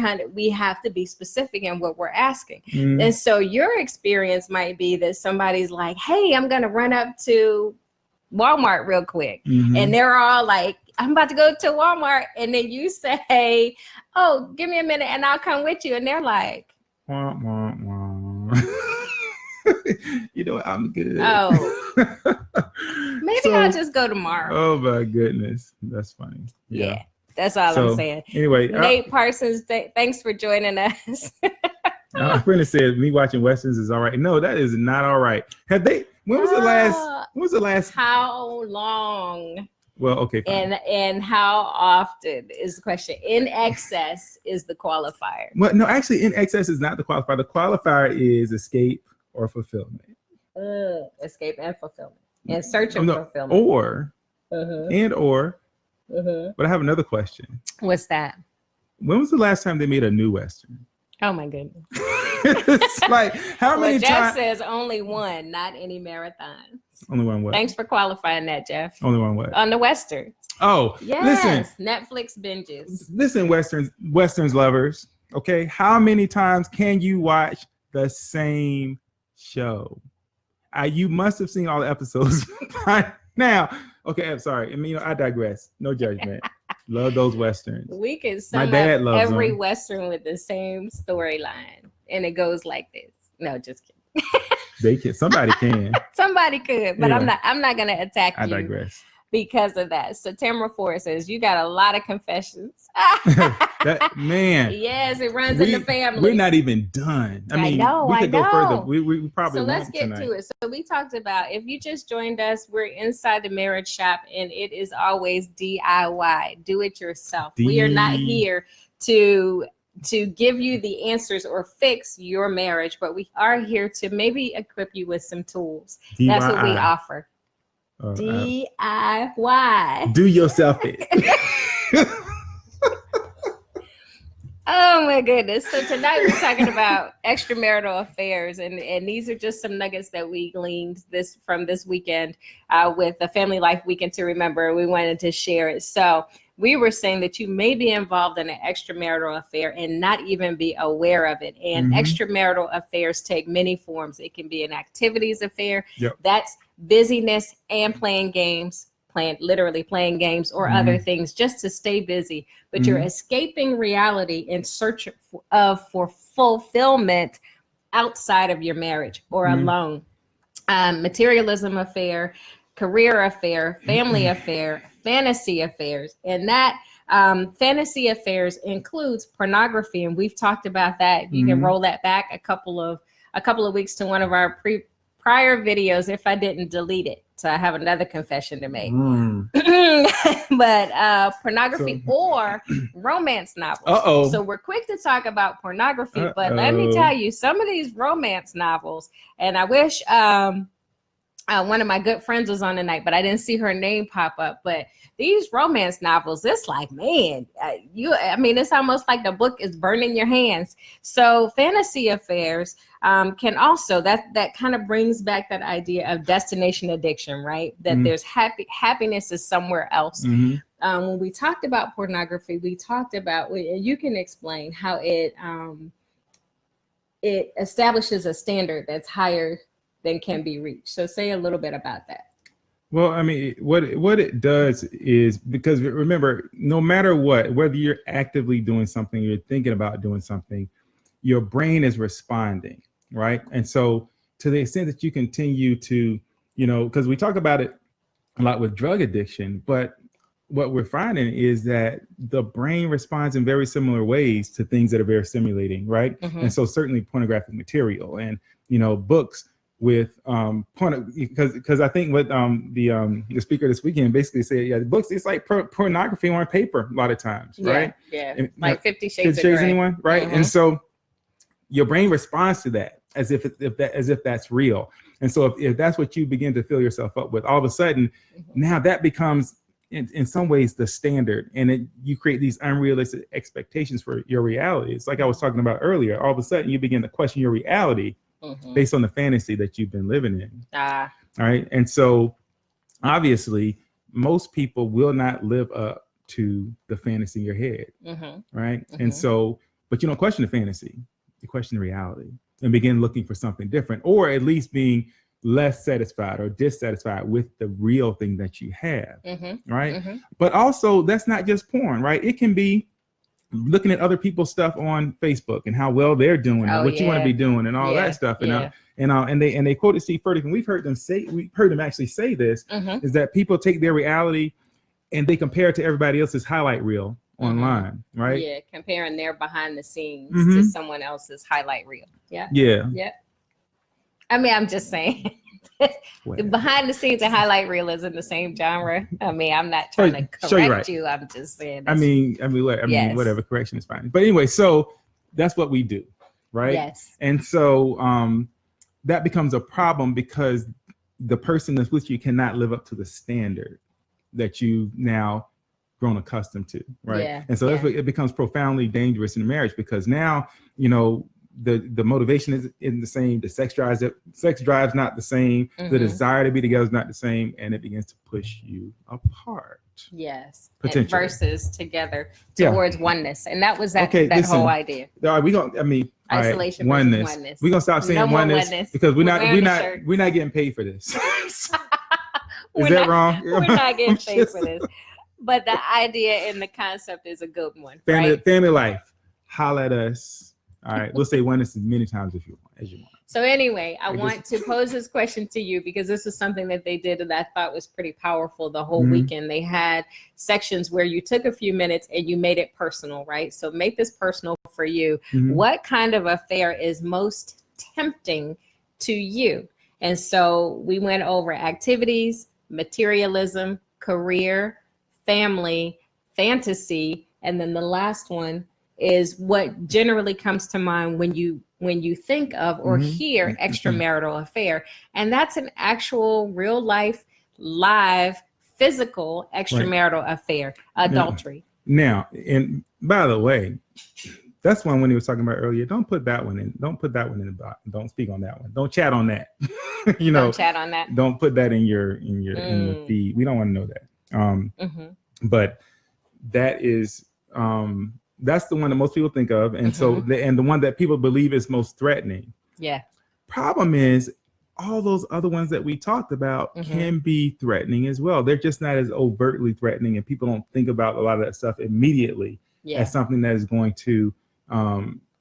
have to be specific in what we're asking. And so your experience might be that somebody's like, "Hey, I'm gonna run up to Walmart real quick," and they're all like, "I'm about to go to Walmart," and then you say, "Oh, give me a minute, and I'll come with you," and they're like, "Wah, wah, wah." You know, I'm good. Oh, maybe I'll just go tomorrow. Oh my goodness, that's funny. Yeah, that's all I'm saying. Anyway, Nate Parsons, thanks for joining us. My friend said me watching westerns is all right. No, that is not all right. Have they? When was the last? How long? Well, okay. Fine. And how often is the question. In excess is the qualifier. Well, no, actually, in excess is not the qualifier. The qualifier is escape or fulfillment. Escape and fulfillment. And search of fulfillment. Or. But I have another question. What's that? When was the last time they made a new Western? Oh my goodness. It's like, how many times? Jeff says only one, not any marathons. Only one what? Thanks for qualifying that, Jeff. Only one what? On the Westerns. Oh, yes. Listen. Netflix binges. Listen, Westerns lovers. Okay. How many times can you watch the same show? You must have seen all the episodes by now. Okay, I'm sorry. I mean, I digress. No judgment. Love those Westerns. We can sum up every Western with the same storyline. And it goes like this. No, just kidding. Somebody can. Somebody could, but anyway, I'm not gonna attack you. I digress. Because of that. So Tamara Ford says, you got a lot of confessions. Man. Yes, it runs in the family. We're not even done. I know. We could go further. We probably won't. So let's get to it. So we talked about, if you just joined us, we're inside the marriage shop, and it is always DIY. Do it yourself. We are not here to give you the answers or fix your marriage, but we are here to maybe equip you with some tools. DIY. That's what we offer. DIY. Do yourself it. Oh Oh my goodness. So tonight we're talking about extramarital affairs, and these are just some nuggets that we gleaned from this weekend with the Family Life Weekend to Remember. We wanted to share it. So we were saying that you may be involved in an extramarital affair and not even be aware of it. And extramarital affairs take many forms. It can be an activities affair. That's busyness and playing games. Literally playing games or other things just to stay busy, but you're escaping reality in search for fulfillment outside of your marriage or alone. Materialism affair, career affair, family affair, fantasy affairs, and that fantasy affairs includes pornography, and we've talked about that. You can roll that back a couple of weeks to one of our prior videos if I didn't delete it. So I have another confession to make. But pornography or romance novels. So we're quick to talk about pornography, but let me tell you, some of these romance novels, and I wish one of my good friends was on tonight, but I didn't see her name pop up. But these romance novels, it's like, man, it's almost like the book is burning your hands. So fantasy affairs can also, that kind of brings back that idea of destination addiction, right? That there's happiness is somewhere else. When we talked about pornography, we talked about, you can explain how it establishes a standard that's higher than can be reached. So say a little bit about that. Well, I mean, what it does is, because remember, no matter what, whether you're actively doing something, you're thinking about doing something, your brain is responding, right? And so to the extent that you continue to, because we talk about it a lot with drug addiction, but what we're finding is that the brain responds in very similar ways to things that are very stimulating, right? And so certainly pornographic material and, books with because I think what the speaker this weekend basically said, the books, it's like pornography on paper a lot of times, right? And, like 50 Shades of Grey. Anyone, right? And so your brain responds to that as if that's real. And so if that's what you begin to fill yourself up with, all of a sudden now that becomes in some ways the standard, and you create these unrealistic expectations for your reality. It's like I was talking about earlier. All of a sudden you begin to question your reality based on the fantasy that you've been living in. All right. And so obviously most people will not live up to the fantasy in your head. Right. And so, but you don't question the fantasy, you question the reality and begin looking for something different, or at least being less satisfied or dissatisfied with the real thing that you have. Right. But also that's not just porn, right? It can be looking at other people's stuff on Facebook and how well they're doing and what you want to be doing and all that stuff. And they quoted Steve Furtick, and we've heard them actually say this, is that people take their reality and they compare it to everybody else's highlight reel online, right? Yeah, comparing their behind the scenes to someone else's highlight reel. Yeah. I mean, I'm just saying. Behind the scenes and highlight reel is in the same genre. I mean, I'm not trying to correct you. I'm just saying. I mean, whatever, correction is fine. But anyway, so that's what we do, right? Yes. And so that becomes a problem because the person that's with you cannot live up to the standard that you've now grown accustomed to, right? Yeah. And so that's what it becomes profoundly dangerous in marriage, because now, the motivation isn't the same. The sex drive's not the same. The desire to be together is not the same, and it begins to push you apart. Yes, potentially. Versus together towards oneness, and that was that whole idea. Isolation, oneness. We're gonna stop saying oneness because we're not getting paid for this. Is that wrong? We're not getting paid for this, but the idea and the concept is a good one. Family life. Holla at us. All right, we'll say oneness as many times as you want. So anyway, I want to pose this question to you because this is something that they did that I thought was pretty powerful the whole weekend. They had sections where you took a few minutes and you made it personal, right? So make this personal for you. What kind of affair is most tempting to you? And so we went over activities, materialism, career, family, fantasy, and then the last one is what generally comes to mind when you think of or hear extramarital affair. And that's an actual real life, live, physical extramarital affair, adultery. Now, and by the way, That's one when he was talking about earlier. Don't put that one in. Don't put that one in the box. Don't speak on that one. Don't chat on that. Don't chat on that. Don't put that in in the feed. We don't want to know that. But that is that's the one that most people think of, and so and the one that people believe is most threatening. Yeah. Problem is, all those other ones that we talked about can be threatening as well. They're just not as overtly threatening, and people don't think about a lot of that stuff immediately as something that is going to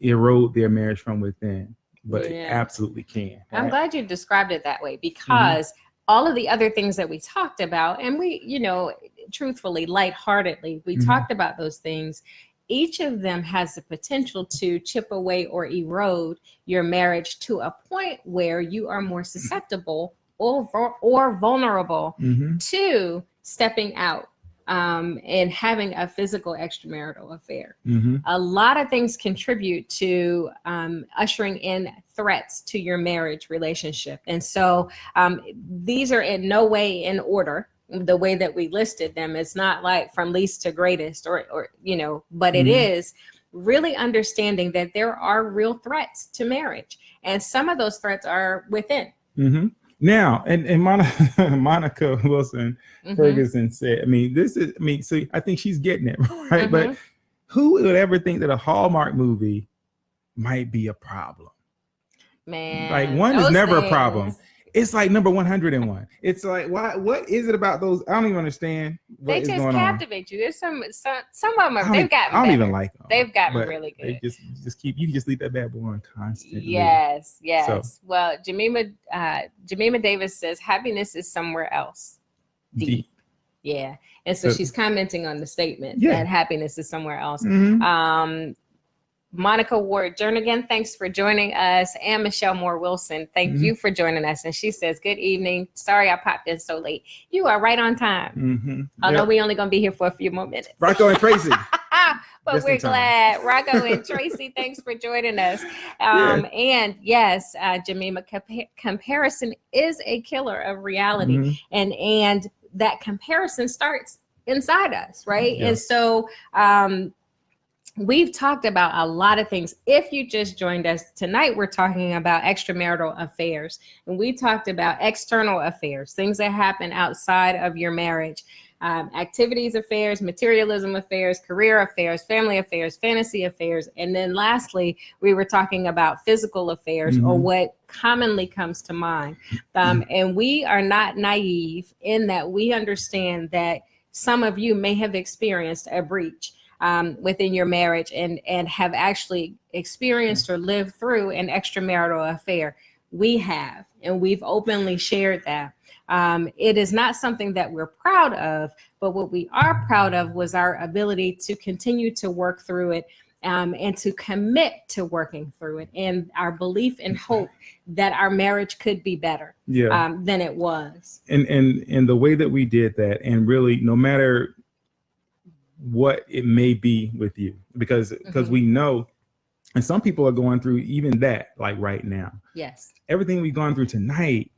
erode their marriage from within. But it absolutely can. Right? I'm glad you described it that way, because all of the other things that we talked about, and we, truthfully, lightheartedly, we talked about those things. Each of them has the potential to chip away or erode your marriage to a point where you are more susceptible or vulnerable to stepping out and having a physical extramarital affair. A lot of things contribute to ushering in threats to your marriage relationship. And so these are in no way in order. The way that we listed them, it's not like from least to greatest or but it is really understanding that there are real threats to marriage, and some of those threats are within. Now, and Monica Wilson Ferguson said, so I think she's getting it right. But who would ever think that a Hallmark movie might be a problem? Man, like one is never a problem. It's like number 101. It's like, why? What is it about those? I don't even understand what is going on. They just captivate you. There's some of them. They've gotten. I don't even like them. They've gotten really good. They just keep. You can just leave that bad boy on constantly. Yes. So. Well, Jemima Davis says happiness is somewhere else. Deep. Yeah, and so she's commenting on the statement that happiness is somewhere else. Monica Ward Jernigan, thanks for joining us. And Michelle Moore Wilson, thank you for joining us. And she says, good evening. Sorry I popped in so late. You are right on time. Although we only going to be here for a few more minutes. Rocco and Tracy. But just we're glad. Rocco and Tracy, thanks for joining us. And yes, Jemima, comparison is a killer of reality. And that comparison starts inside us, right? And so we've talked about a lot of things. If you just joined us tonight, we're talking about extramarital affairs. And we talked about external affairs, things that happen outside of your marriage, activities affairs, materialism affairs, career affairs, family affairs, fantasy affairs. And then lastly, we were talking about physical affairs or what commonly comes to mind. And we are not naive in that we understand that some of you may have experienced a breach within your marriage and have actually experienced or lived through an extramarital affair. We have, and we've openly shared that. It is not something that we're proud of, but what we are proud of was our ability to continue to work through it and to commit to working through it, and our belief and hope that our marriage could be better than it was. And the way that we did that, and really no matter what it may be with you, because we know, and some people are going through even that, like right now. Yes. Everything we've gone through tonight,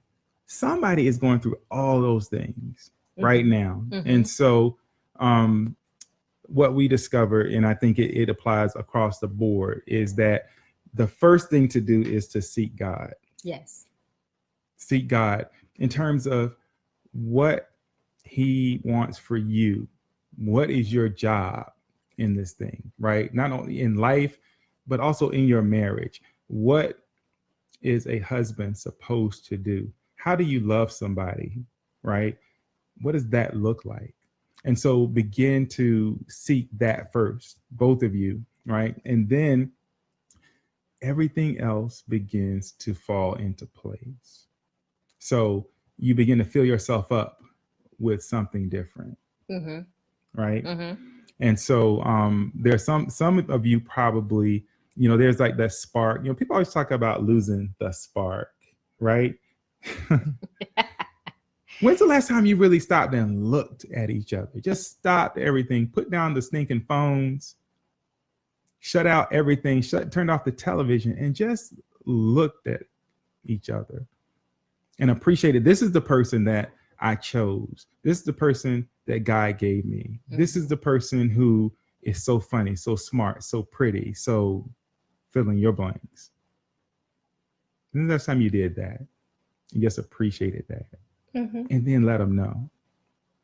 somebody is going through all those things right now. And so what we discovered, and I think it applies across the board, is that the first thing to do is to seek God. Yes. Seek God in terms of what he wants for you. What is your job in this thing, right? Not only in life, but also in your marriage. What is a husband supposed to do? How do you love somebody, right? What does that look like? And so begin to seek that first, both of you, right? And then everything else begins to fall into place. So you begin to fill yourself up with something different. Right. And so there's some of you probably, there's like that spark. People always talk about losing the spark, right? When's the last time you really stopped and looked at each other? Just stopped everything, put down the stinking phones, shut out everything, turned off the television, and just looked at each other and appreciated, this is the person that I chose. This is the person that God gave me. This is the person who is so funny, so smart, so pretty, so fill in your blanks. And the next time you did that, you just appreciated that. And then let them know.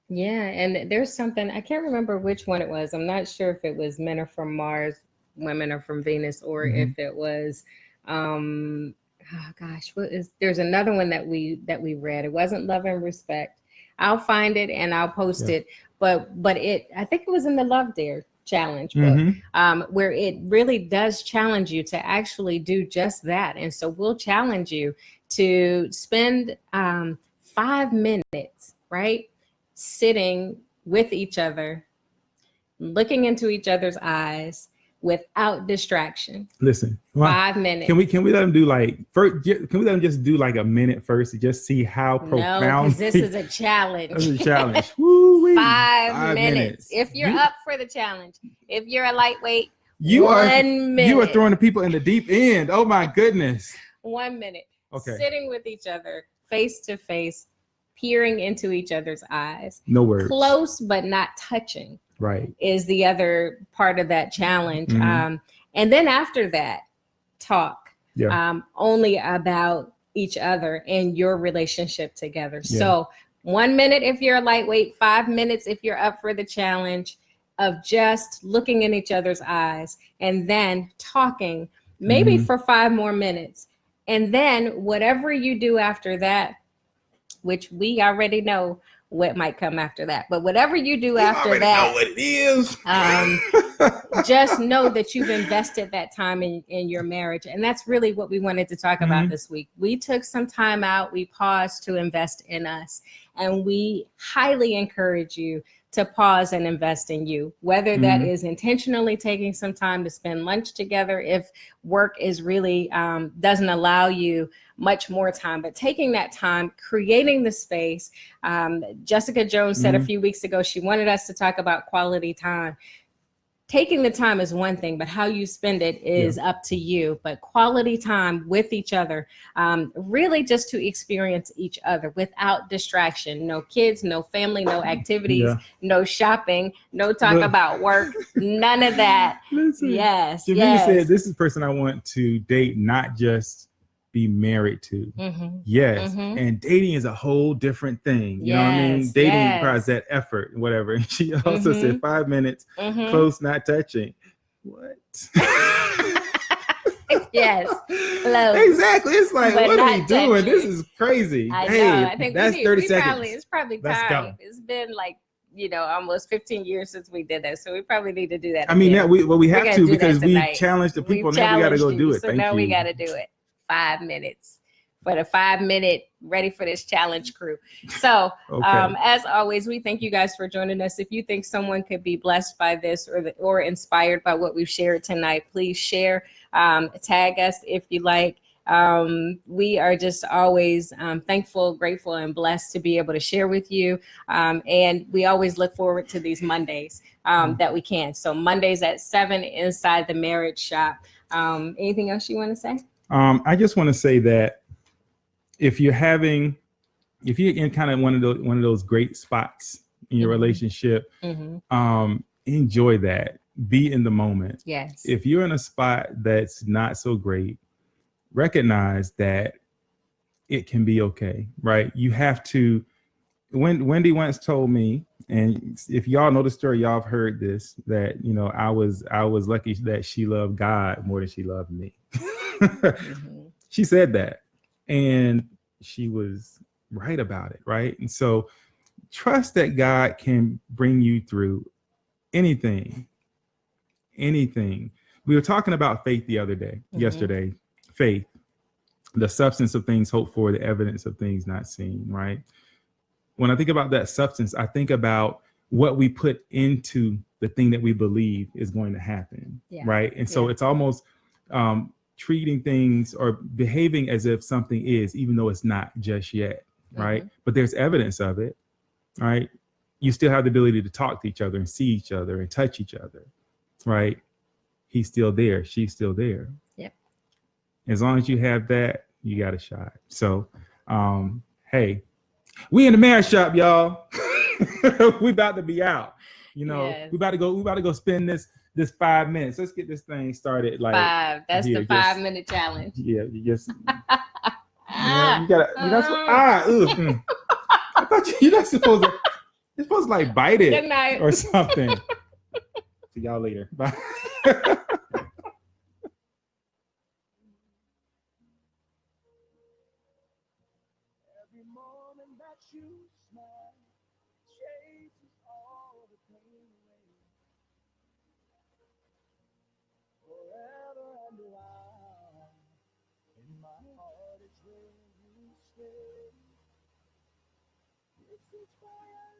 Yeah, and there's something, I can't remember which one it was. I'm not sure if it was Men Are From Mars, Women Are From Venus, or if it was there's another one that we read. It wasn't Love and Respect. I'll find it and I'll post it. But I think it was in the Love Dare challenge book, where it really does challenge you to actually do just that. And so we'll challenge you to spend 5 minutes, right? Sitting with each other, looking into each other's eyes without distraction. Listen, 5 minutes. Can we let them do like first? Can we let them just do like a minute first to just see how profound? No, because this is a challenge. This is a challenge. Woo-wee. 5 minutes. If you're up for the challenge, if you're a lightweight, you 1 minute. You are throwing the people in the deep end. Oh my goodness. 1 minute. Okay. Sitting with each other, face to face, peering into each other's eyes. No words. Close but not touching. Right. Is the other part of that challenge. And then after that, talk only about each other and your relationship together. Yeah. So 1 minute if you're a lightweight, 5 minutes if you're up for the challenge of just looking in each other's eyes, and then talking maybe for 5 more minutes. And then whatever you do after that, which we already know what might come after that, but whatever you do after that, know what it is. Just know that you've invested that time in your marriage. And that's really what we wanted to talk about this week. We took some time out, we paused to invest in us, and we highly encourage you to pause and invest in you, whether that is intentionally taking some time to spend lunch together if work is really doesn't allow you much more time, but taking that time, creating the space. Jessica Jones said a few weeks ago, she wanted us to talk about quality time. Taking the time is one thing, but how you spend it is up to you. But quality time with each other, really just to experience each other without distraction. No kids, no family, no activities, no shopping, no talk about work, none of that. Listen, yes. Jamila said, this is the person I want to date, not just be married to. And dating is a whole different thing. You know what I mean? Dating requires that effort and whatever. And she also said 5 minutes, close, not touching. What? Yes, close. Exactly. It's like, what are we doing? This is crazy. I know. I think that's 30 seconds. It's probably time. It's been like, almost 15 years since we did that. So we probably need to do that. I mean, we have to, because we challenged the people. Now we got to go do it. So now we got to do it. 5 minutes for the 5 minute ready for this challenge crew. So as always, we thank you guys for joining us. If you think someone could be blessed by this or inspired by what we've shared tonight, please share, tag us if you like. We are just always thankful, grateful, and blessed to be able to share with you. And we always look forward to these Mondays that we can. So Mondays at 7 inside the Marriage Shop. Anything else you want to say? I just want to say that if you're in kind of one of those great spots in your relationship, enjoy that. Be in the moment. Yes. If you're in a spot that's not so great, recognize that it can be okay, right? You have to. Wendy once told me, and if y'all know the story, y'all have heard this, that I was lucky that she loved God more than she loved me. She said that, and she was right about it, right? And so trust that God can bring you through anything. We were talking about faith the other day, yesterday. Faith, the substance of things hoped for, the evidence of things not seen, right? When I think about that substance, I think about what we put into the thing that we believe is going to happen, right? And so it's almost treating things or behaving as if something is, even though it's not just yet, right? But there's evidence of it, right? You still have the ability to talk to each other and see each other and touch each other, right? He's still there. She's still there. Yep. As long as you have that, you got a shot. So, hey, we in the Marriage Shop, y'all. We about to be out. You know, Yes. we about to go spend this 5 minutes. Let's get this thing started. Like Five. That's here, the 5 minute challenge. yeah, you just Ah, you gotta you're not I thought you're not supposed to you're supposed to like bite Good it night. or something. See y'all later. Bye. Every morning that you smile chases all the pain away. Forever and a while, in my heart is where you stay. This is why I